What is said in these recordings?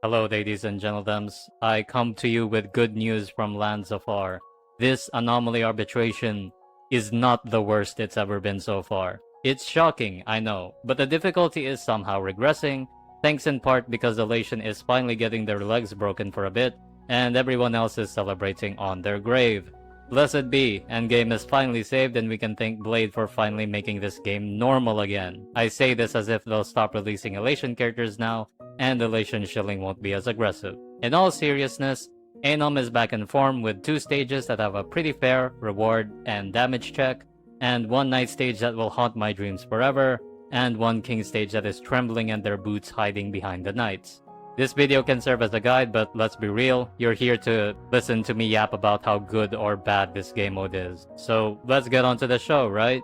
Hello, ladies and gentlemen. I come to you with good news from lands afar. This Anomaly Arbitration is not the worst it's ever been so far. It's shocking, I know, but the difficulty is somehow regressing, thanks in part because Elation is finally getting their legs broken for a bit, and everyone else is celebrating on their grave. Blessed be, endgame is finally saved and we can thank Blade for finally making this game normal again. I say this as if they'll stop releasing Elation characters now, and Elation shilling won't be as aggressive. In all seriousness, Anom is back in form with 2 stages that have a pretty fair reward and damage check, and 1 night stage that will haunt my dreams forever, and 1 king stage that is trembling and their boots hiding behind the knights. This video can serve as a guide, but let's be real, you're here to listen to me yap about how good or bad this game mode is. So let's get on to the show, right?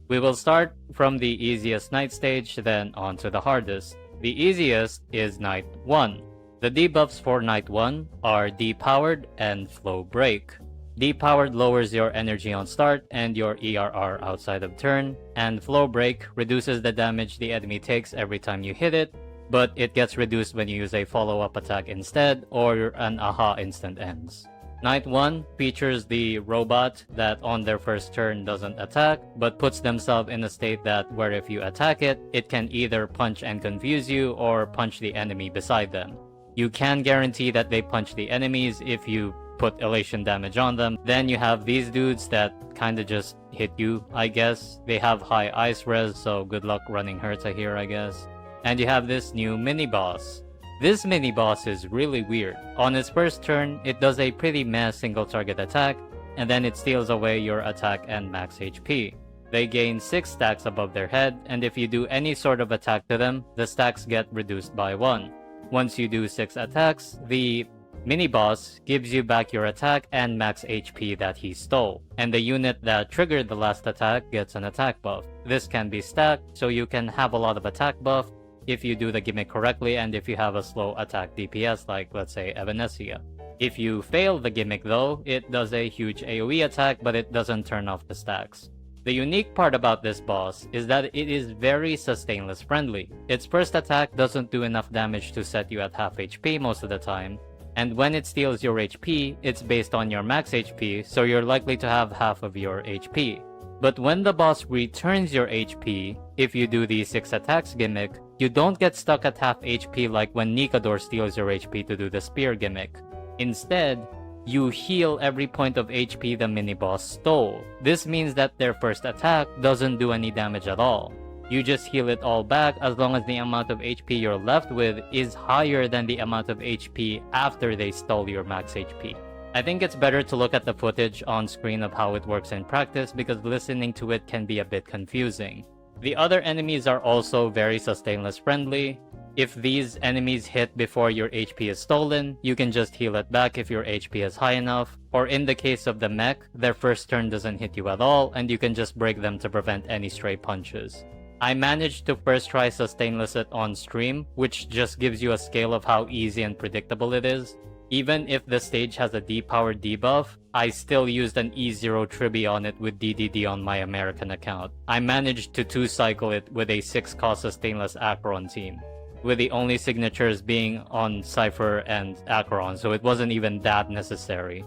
We will start from the easiest night stage, then on to the hardest. The easiest is night 1. The debuffs for night 1 are depowered and flow break. Depowered lowers your energy on start and your ERR outside of turn, and flow break reduces the damage the enemy takes every time you hit it, but it gets reduced when you use a follow-up attack instead or an aha instant ends. Night 1 features the robot that on their first turn doesn't attack, but puts themselves in a state that where if you attack it, it can either punch and confuse you or punch the enemy beside them. You can guarantee that they punch the enemies if you put elation damage on them. Then you have these dudes that kinda just hit you, I guess. They have high ice res, so good luck running Herta here, I guess. And you have this new mini-boss. This mini-boss is really weird. On its first turn, it does a pretty meh single target attack, and then it steals away your attack and max HP. They gain 6 stacks above their head, and if you do any sort of attack to them, the stacks get reduced by 1. Once you do 6 attacks, the mini-boss gives you back your attack and max HP that he stole, and the unit that triggered the last attack gets an attack buff. This can be stacked, so you can have a lot of attack buff if you do the gimmick correctly and if you have a slow attack DPS like, let's say, Evanesia. If you fail the gimmick though, it does a huge AoE attack, but it doesn't turn off the stacks. The unique part about this boss is that it is very sustainless friendly. Its first attack doesn't do enough damage to set you at half HP most of the time, and when it steals your HP, it's based on your max HP, so you're likely to have half of your HP. But when the boss returns your HP, if you do the 6 attacks gimmick, you don't get stuck at half HP like when Nikador steals your HP to do the spear gimmick. Instead, you heal every point of HP the mini-boss stole. This means that their first attack doesn't do any damage at all. You just heal it all back as long as the amount of HP you're left with is higher than the amount of HP after they stole your max HP. I think it's better to look at the footage on screen of how it works in practice because listening to it can be a bit confusing. The other enemies are also very sustainless friendly. If these enemies hit before your HP is stolen, you can just heal it back if your HP is high enough, or in the case of the mech, their first turn doesn't hit you at all and you can just break them to prevent any stray punches. I managed to first try sustainless it on stream, which just gives you a scale of how easy and predictable it is. Even if the stage has a depowered debuff, I still used an E0 Tribbie on it with DDD on my American account. I managed to 2-cycle it with a 6-cost sustainless Acheron team, with the only signatures being on Cypher and Acheron, so it wasn't even that necessary.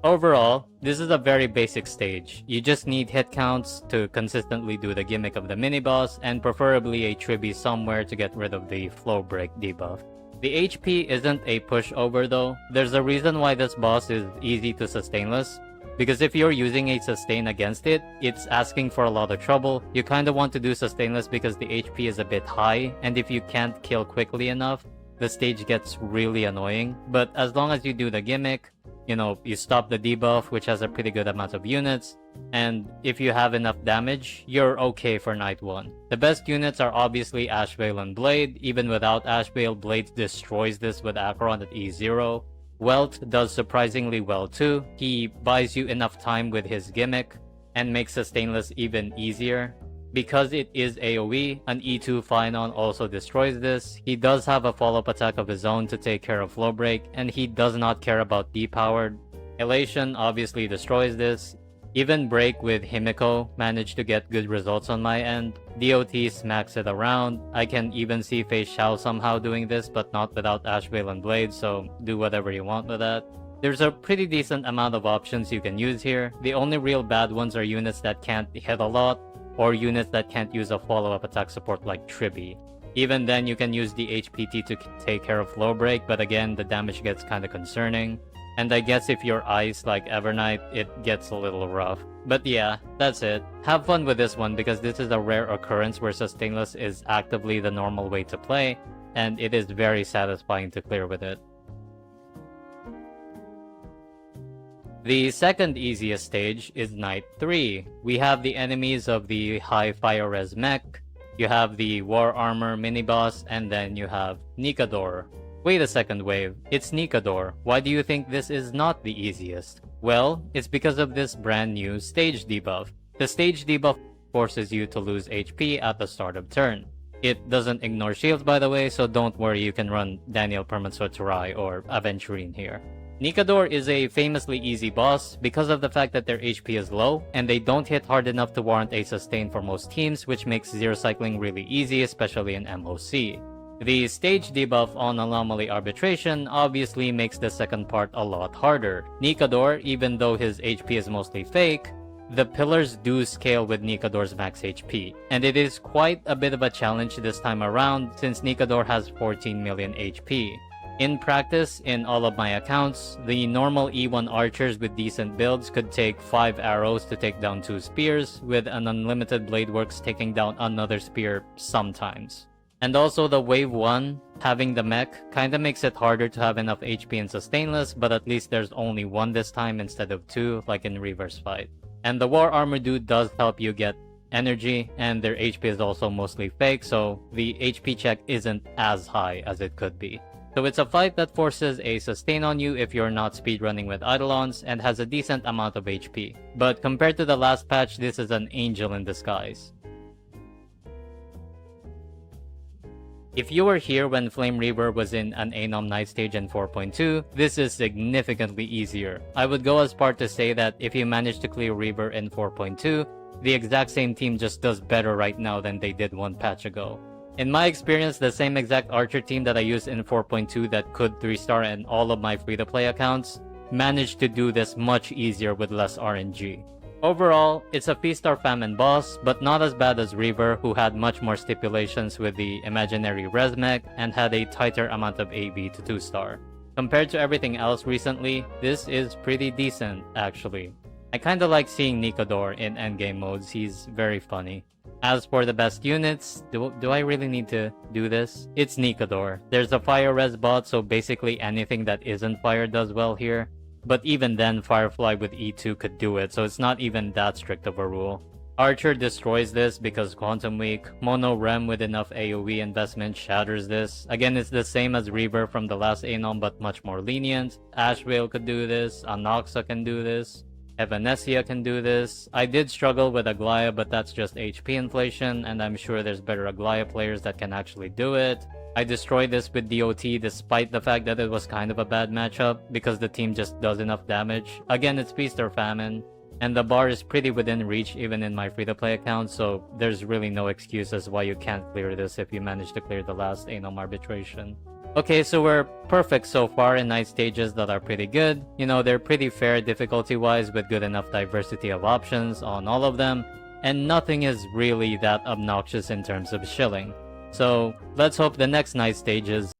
Overall, this is a very basic stage. You just need hit counts to consistently do the gimmick of the mini-boss, and preferably a Tribbie somewhere to get rid of the flow break debuff. The HP isn't a pushover though. There's a reason why this boss is easy to sustainless, because if you're using a sustain against it, it's asking for a lot of trouble. You kinda want to do sustainless because the HP is a bit high, and if you can't kill quickly enough, the stage gets really annoying. But as long as you do the gimmick, you stop the debuff, which has a pretty good amount of units, and if you have enough damage, you're okay for night 1. The best units are obviously Ashveil and Blade. Even without Ashveil, Blade destroys this with Acheron at E0. Welt does surprisingly well too. He buys you enough time with his gimmick and makes sustainless even easier. Because it is AoE, an E2 Phynon also destroys this. He does have a follow-up attack of his own to take care of flow break, and he does not care about depowered. Elation obviously destroys this. Even Break with Himiko managed to get good results on my end. DOT smacks it around. I can even see Fei Xiao somehow doing this, but not without Ashveil and Blade, so do whatever you want with that. There's a pretty decent amount of options you can use here. The only real bad ones are units that can't hit a lot, or units that can't use a follow-up attack support like Tribbie. Even then, you can use DHPT to take care of Low Break, but again, the damage gets kinda concerning. And I guess if you're ice like Evernight, it gets a little rough. But yeah, that's it. Have fun with this one because this is a rare occurrence where Sustainless is actively the normal way to play, and it is very satisfying to clear with it. The second easiest stage is Night 3. We have the enemies of the high fire res mech, you have the War Armor mini-boss, and then you have Nikador. Wait a second, Wave. It's Nikador. Why do you think this is not the easiest? Well, it's because of this brand new stage debuff. The stage debuff forces you to lose HP at the start of turn. It doesn't ignore shields, by the way, so don't worry, you can run Daniel Permansword or Aventurine here. Nikador is a famously easy boss because of the fact that their HP is low, and they don't hit hard enough to warrant a sustain for most teams, which makes zero cycling really easy, especially in MOC. The stage debuff on Anomaly Arbitration obviously makes the second part a lot harder. Nikador, even though his HP is mostly fake, the pillars do scale with Nikador's max HP, and it is quite a bit of a challenge this time around since Nikador has 14 million HP. In practice, in all of my accounts, the normal E1 archers with decent builds could take 5 arrows to take down 2 spears, with an unlimited blade works taking down another spear sometimes. And also the wave 1, having the mech, kinda makes it harder to have enough HP in Sustainless, but at least there's only 1 this time instead of 2, like in Reverse Fight. And the War Armor dude does help you get energy, and their HP is also mostly fake, so the HP check isn't as high as it could be. So it's a fight that forces a sustain on you if you're not speedrunning with Eidolons, and has a decent amount of HP. But compared to the last patch, this is an angel in disguise. If you were here when Flame Reaver was in an Anom Night Stage in 4.2, this is significantly easier. I would go as far to say that if you manage to clear Reaver in 4.2, the exact same team just does better right now than they did 1 patch ago. In my experience, the same exact Archer team that I used in 4.2 that could 3-star in all of my free-to-play accounts, managed to do this much easier with less RNG. Overall, it's a Feast or Famine boss, but not as bad as Reaver, who had much more stipulations with the imaginary Resmech and had a tighter amount of AV to 2-star. Compared to everything else recently, this is pretty decent, actually. I kinda like seeing Nikador in endgame modes, he's very funny. As for the best units, do I really need to do this? It's Nikador. There's a fire res bot, so basically anything that isn't fire does well here. But even then, Firefly with E2 could do it, so it's not even that strict of a rule. Archer destroys this because Quantum Weak. Mono Rem with enough AoE investment shatters this. Again, it's the same as Reaver from the last Anom, but much more lenient. Ashveil could do this. Anoxa can do this. Evanesia can do this. I did struggle with Aglaya, but that's just HP inflation, and I'm sure there's better Aglaya players that can actually do it. I destroyed this with DOT despite the fact that it was kind of a bad matchup, because the team just does enough damage. Again, it's Feast or Famine, and the bar is pretty within reach even in my free-to-play account, so there's really no excuses why you can't clear this if you manage to clear the last Anom Arbitration. Okay, so we're perfect so far in night stages that are pretty good. You know, they're pretty fair difficulty-wise with good enough diversity of options on all of them, and nothing is really that obnoxious in terms of shilling. So, let's hope the next night stages...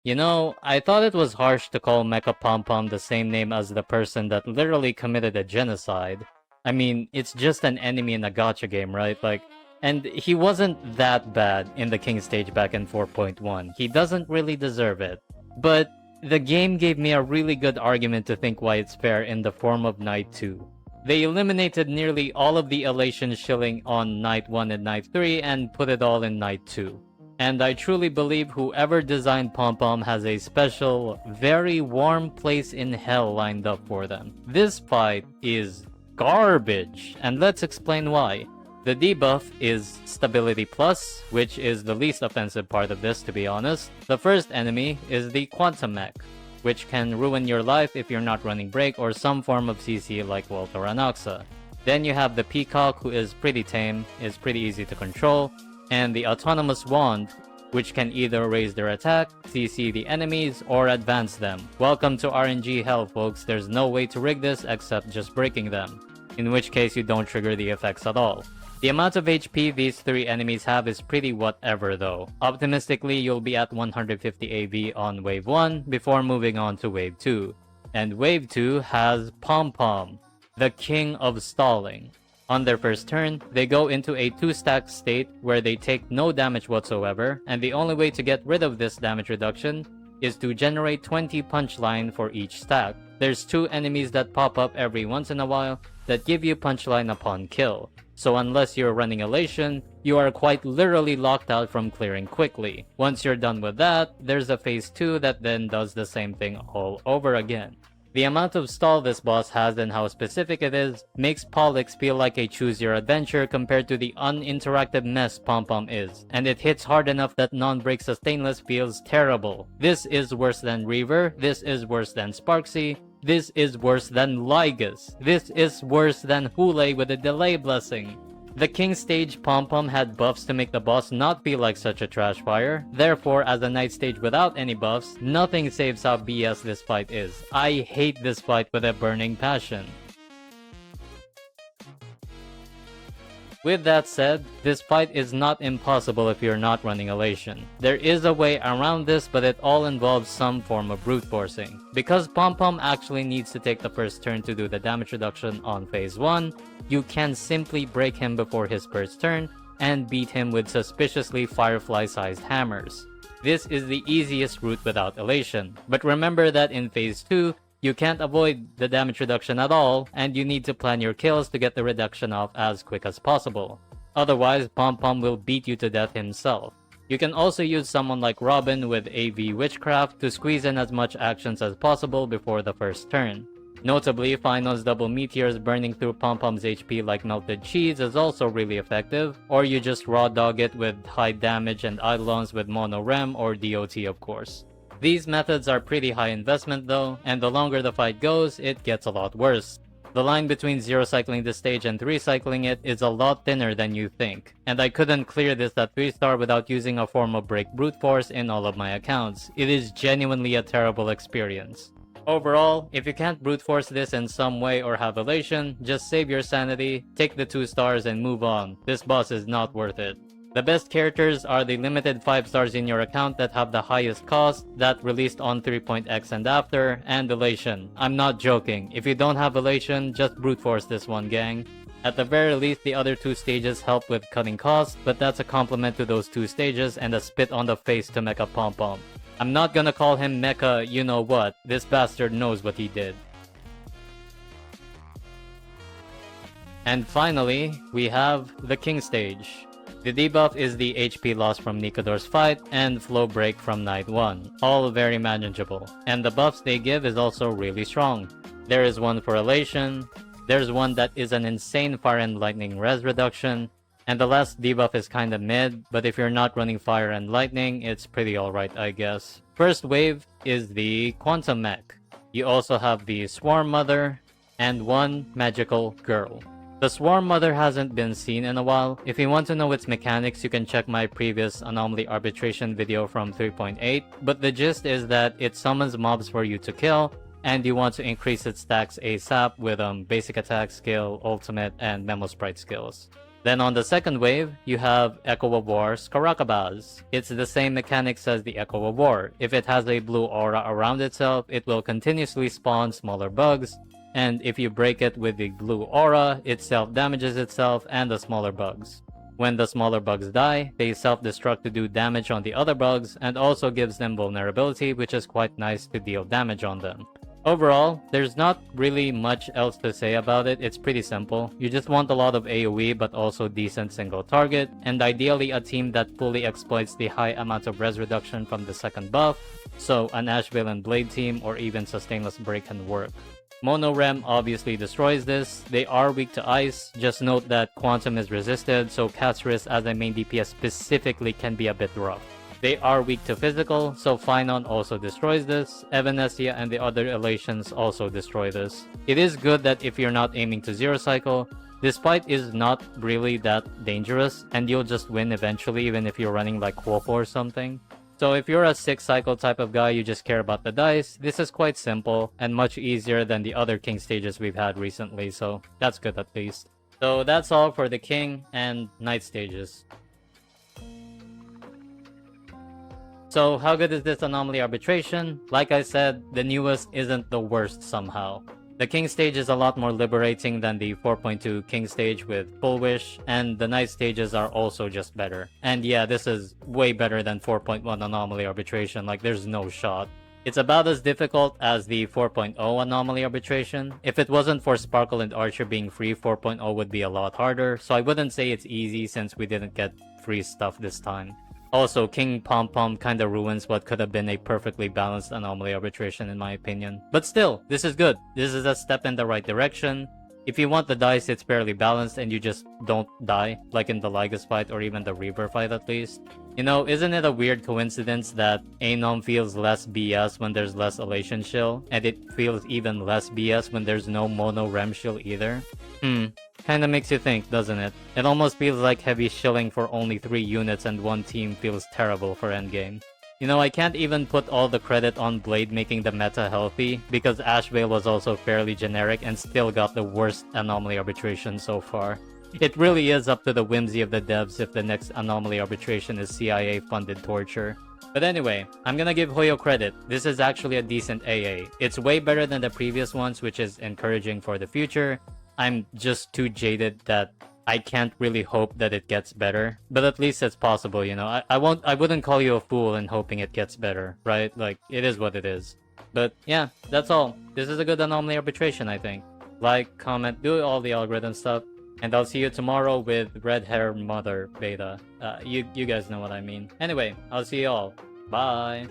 You know, I thought it was harsh to call Mecha Pom Pom the same name as the person that literally committed a genocide. I mean, it's just an enemy in a gacha game, right? Like, and he wasn't that bad in the King stage back in 4.1. He doesn't really deserve it. But the game gave me a really good argument to think why it's fair in the form of Night 2. They eliminated nearly all of the elation shilling on Night 1 and Night 3 and put it all in Night 2. And I truly believe whoever designed Pom Pom has a special, very warm place in hell lined up for them. This fight is garbage, and let's explain why. The debuff is Stability Plus, which is the least offensive part of this, to be honest. The first enemy is the Quantum Mech, which can ruin your life if you're not running Break or some form of CC like Walter Anoxa. Then you have the Peacock, who is pretty tame, is pretty easy to control, and the Autonomous Wand, which can either raise their attack, CC the enemies, or advance them. Welcome to RNG hell, folks. There's no way to rig this except just breaking them, in which case you don't trigger the effects at all. The amount of HP these three enemies have is pretty whatever though. Optimistically, you'll be at 150 AV on Wave 1 before moving on to Wave 2. And Wave 2 has Pom Pom, the king of stalling. On their first turn, they go into a 2-stack state where they take no damage whatsoever, and the only way to get rid of this damage reduction is to generate 20 punchline for each stack. There's 2 enemies that pop up every once in a while that give you punchline upon kill. So unless you're running Elation, you are quite literally locked out from clearing quickly. Once you're done with that, there's a phase 2 that then does the same thing all over again. The amount of stall this boss has and how specific it is makes Pollux feel like a choose your adventure compared to the uninteractive mess Pom Pom is, and it hits hard enough that non-break sustainless feels terrible. This is worse than Reaver, this is worse than Sparksy, this is worse than Lygus, this is worse than Hule with a delay blessing. The King stage Pom Pom had buffs to make the boss not feel like such a trash fire. Therefore, as a night stage without any buffs, nothing saves how BS this fight is. I hate this fight with a burning passion. With that said, this fight is not impossible if you're not running Elation. There is a way around this, but it all involves some form of brute forcing. Because Pom Pom actually needs to take the first turn to do the damage reduction on phase 1, you can simply break him before his first turn and beat him with suspiciously Firefly-sized hammers. This is the easiest route without Elation, but remember that in phase 2, you can't avoid the damage reduction at all, and you need to plan your kills to get the reduction off as quick as possible. Otherwise, Pom Pom will beat you to death himself. You can also use someone like Robin with AV Witchcraft to squeeze in as much actions as possible before the first turn. Notably, Finon's double meteors burning through Pom Pom's HP like melted cheese is also really effective, or you just raw dog it with high damage and Eidolons with Mono Rem or DOT of course. These methods are pretty high investment though, and the longer the fight goes, it gets a lot worse. The line between 0 cycling this stage and 3 cycling it is a lot thinner than you think, and I couldn't clear this at 3-star without using a form of break brute force in all of my accounts. It is genuinely a terrible experience. Overall, if you can't brute force this in some way or have Elation, just save your sanity, take the 2 stars and move on. This boss is not worth it. The best characters are the limited 5 stars in your account that have the highest cost, that released on 3.x and after, and Elation. I'm not joking. If you don't have Elation, just brute force this one, gang. At the very least, the other 2 stages help with cutting costs, but that's a compliment to those 2 stages and a spit on the face to Mecha Pom Pom. I'm not gonna call him Mecha you know what, this bastard knows what he did. And finally, we have the King stage. The debuff is the HP loss from Nikador's fight and flow break from night 1, all very manageable, and the buffs they give is also really strong. There is one for Elation, there's one that is an insane fire and lightning res reduction, and the last debuff is kinda mid, but if you're not running fire and lightning, it's pretty alright I guess. First wave is the Quantum Mech. You also have the Swarm Mother, and one magical girl. The Swarm Mother hasn't been seen in a while. If you want to know its mechanics, you can check my previous Anomaly Arbitration video from 3.8, but the gist is that it summons mobs for you to kill, and you want to increase its stacks ASAP with basic attack skill, ultimate, and memo sprite skills. Then on the second wave, you have Echo of War Skarakabaz. It's the same mechanics as the Echo of War. If it has a blue aura around itself, it will continuously spawn smaller bugs, and if you break it with the blue aura, it self-damages itself and the smaller bugs. When the smaller bugs die, they self-destruct to do damage on the other bugs, and also gives them vulnerability, which is quite nice to deal damage on them. Overall, there's not really much else to say about it. It's pretty simple. You just want a lot of AoE but also decent single target, and ideally a team that fully exploits the high amount of res reduction from the second buff, so an Ashveil and Blade team or even Sustainless Break can work. Mono Rem obviously destroys this. They are weak to ice. Just note that Quantum is resisted, so Catris as a main DPS specifically can be a bit rough. They are weak to physical, so Phynon also destroys this. Evanesia and the other Elations also destroy this. It is good that if you're not aiming to zero cycle, this fight is not really that dangerous, and you'll just win eventually even if you're running like Quopo or something. So if you're a 6 cycle type of guy, you just care about the dice, this is quite simple and much easier than the other king stages we've had recently, so that's good at least. So that's all for the king and knight stages. So how good is this Anomaly Arbitration? Like I said, the newest isn't the worst somehow. The King stage is a lot more liberating than the 4.2 King stage with Full Wish, and the Knight stages are also just better. And yeah, this is way better than 4.1 Anomaly Arbitration, like there's no shot. It's about as difficult as the 4.0 Anomaly Arbitration. If it wasn't for Sparkle and Archer being free, 4.0 would be a lot harder, so I wouldn't say it's easy since we didn't get free stuff this time. Also, King Pom Pom kinda ruins what could have been a perfectly balanced Anomaly Arbitration in my opinion. But still, this is good. This is a step in the right direction. If you want the dice, it's fairly balanced and you just don't die, like in the Lygus fight or even the Reaver fight at least. You know, isn't it a weird coincidence that Anom feels less BS when there's less Elation Shield, and it feels even less BS when there's no Mono Rem Shield either? Kinda makes you think, doesn't it? It almost feels like heavy shilling for only 3 units and 1 team feels terrible for endgame. You know, I can't even put all the credit on Blade making the meta healthy, because Ashveil was also fairly generic and still got the worst Anomaly Arbitration so far. It really is up to the whimsy of the devs if the next Anomaly Arbitration is CIA-funded torture. But anyway, I'm gonna give Hoyo credit. This is actually a decent AA. It's way better than the previous ones, which is encouraging for the future. I'm just too jaded that I can't really hope that it gets better, but at least it's possible, you know. I wouldn't call you a fool in hoping it gets better, right? Like, it is what it is. But yeah, that's all. This is a good Anomaly Arbitration, I think. Like, comment, do all the algorithm stuff, and I'll see you tomorrow with Red Hair Mother Beta. You guys know what I mean. Anyway, I'll see you all. Bye!